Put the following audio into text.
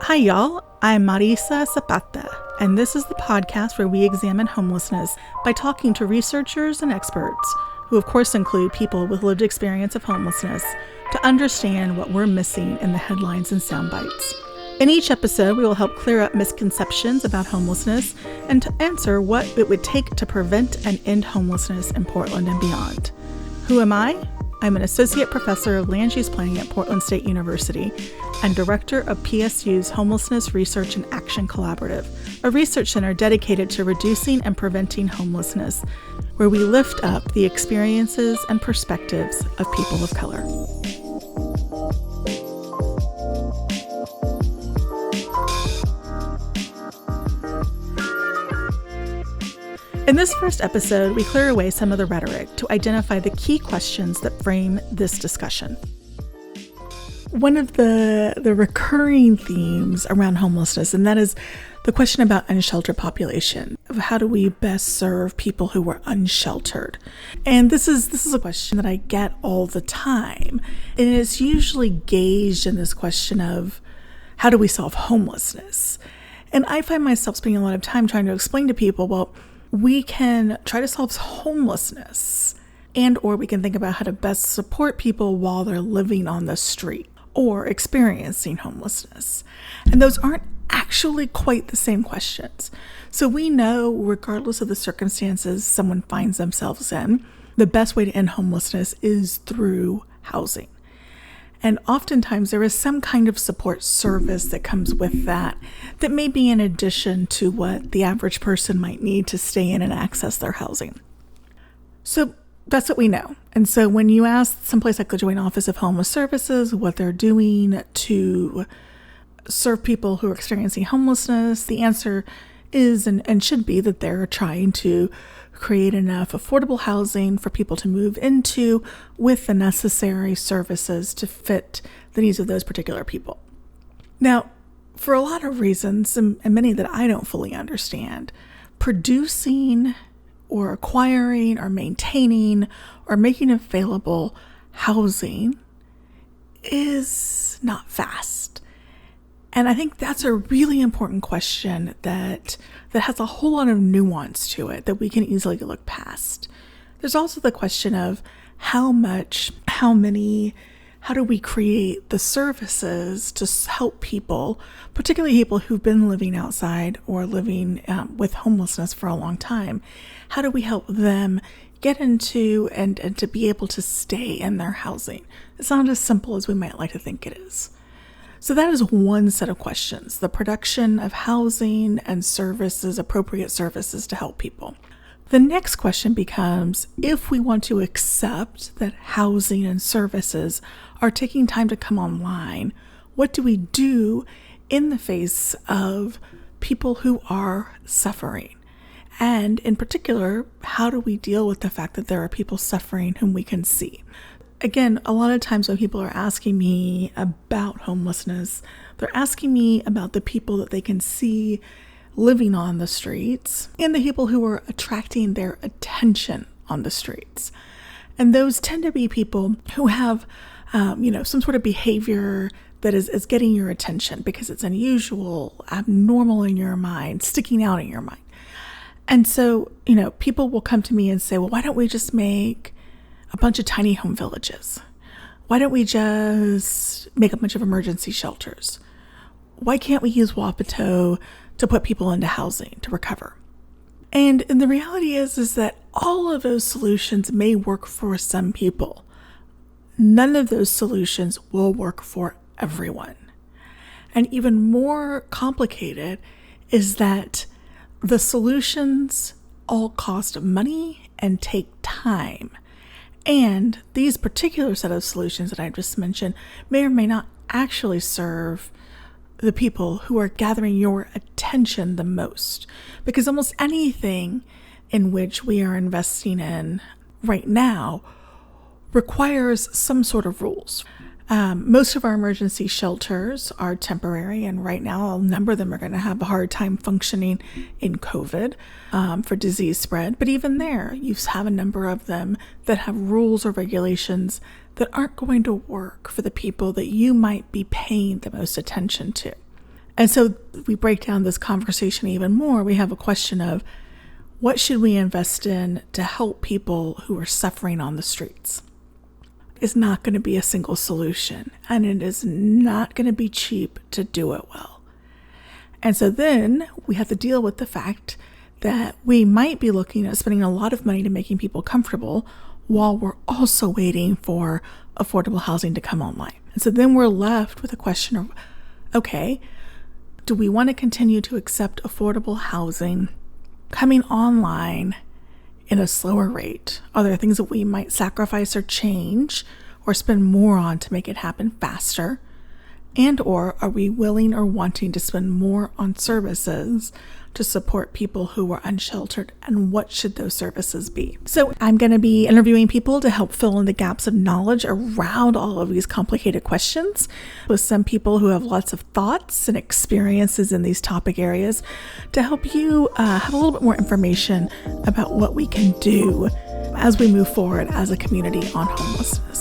Hi, y'all. I'm Marisa Zapata, and this is the podcast where we examine homelessness by talking to researchers and experts, who of course include people with lived experience of homelessness, to understand what we're missing in the headlines and soundbites. In each episode, we will help clear up misconceptions about homelessness and to answer what it would take to prevent and end homelessness in Portland and beyond. Who am I? I'm an associate professor of land use planning at Portland State University and director of PSU's Homelessness Research and Action Collaborative, a research center dedicated to reducing and preventing homelessness, where we lift up the experiences and perspectives of people of color. In this first episode, we clear away some of the rhetoric to identify the key questions that frame this discussion. One of the recurring themes around homelessness, and that is the question about unsheltered population, of how do we best serve people who are unsheltered? And this is a question that I get all the time. And it's usually gauged in this question of how do we solve homelessness? And I find myself spending a lot of time trying to explain to people, well, we can try to solve homelessness, and or we can think about how to best support people while they're living on the street or experiencing homelessness. And those aren't actually quite the same questions. So we know, regardless of the circumstances someone finds themselves in, the best way to end homelessness is through housing. And oftentimes there is some kind of support service that comes with that may be in addition to what the average person might need to stay in and access their housing. So that's what we know. And so when you ask someplace like the Joint Office of Homeless Services what they're doing to serve people who are experiencing homelessness, the answer is and should be that they're trying to create enough affordable housing for people to move into with the necessary services to fit the needs of those particular people. Now, for a lot of reasons, and many that I don't fully understand, producing or acquiring or maintaining or making available housing is not fast. And I think that's a really important question that has a whole lot of nuance to it that we can easily look past. There's also the question of how much, how many, how do we create the services to help people, particularly people who've been living outside or living with homelessness for a long time. How do we help them get into and to be able to stay in their housing? It's not as simple as we might like to think it is. So that is one set of questions, the production of housing and services, appropriate services to help people. The next question becomes, if we want to accept that housing and services are taking time to come online, what do we do in the face of people who are suffering? And in particular, how do we deal with the fact that there are people suffering whom we can see? Again, a lot of times when people are asking me about homelessness, they're asking me about the people that they can see living on the streets and the people who are attracting their attention on the streets. And those tend to be people who have, some sort of behavior that is getting your attention because it's unusual, abnormal in your mind, sticking out in your mind. And so, people will come to me and say, well, why don't we just make a bunch of tiny home villages? Why don't we just make a bunch of emergency shelters? Why can't we use Wapato to put people into housing to recover? And the reality is that all of those solutions may work for some people. None of those solutions will work for everyone. And even more complicated is that the solutions all cost money and take time. And these particular set of solutions that I just mentioned may or may not actually serve the people who are gathering your attention the most. Because almost anything in which we are investing in right now requires some sort of rules. Most of our emergency shelters are temporary, and right now a number of them are going to have a hard time functioning in COVID for disease spread. But even there, you have a number of them that have rules or regulations that aren't going to work for the people that you might be paying the most attention to. And so we break down this conversation even more. We have a question of what should we invest in to help people who are suffering on the streets? It's not going to be a single solution, and it is not going to be cheap to do it well. And so then we have to deal with the fact that we might be looking at spending a lot of money to making people comfortable while we're also waiting for affordable housing to come online. And so then we're left with a question of, okay, do we want to continue to accept affordable housing coming online in a slower rate? Are there things that we might sacrifice or change or spend more on to make it happen faster? And or are we willing or wanting to spend more on services to support people who are unsheltered, and what should those services be? So I'm going to be interviewing people to help fill in the gaps of knowledge around all of these complicated questions, with some people who have lots of thoughts and experiences in these topic areas to help you have a little bit more information about what we can do as we move forward as a community on homelessness.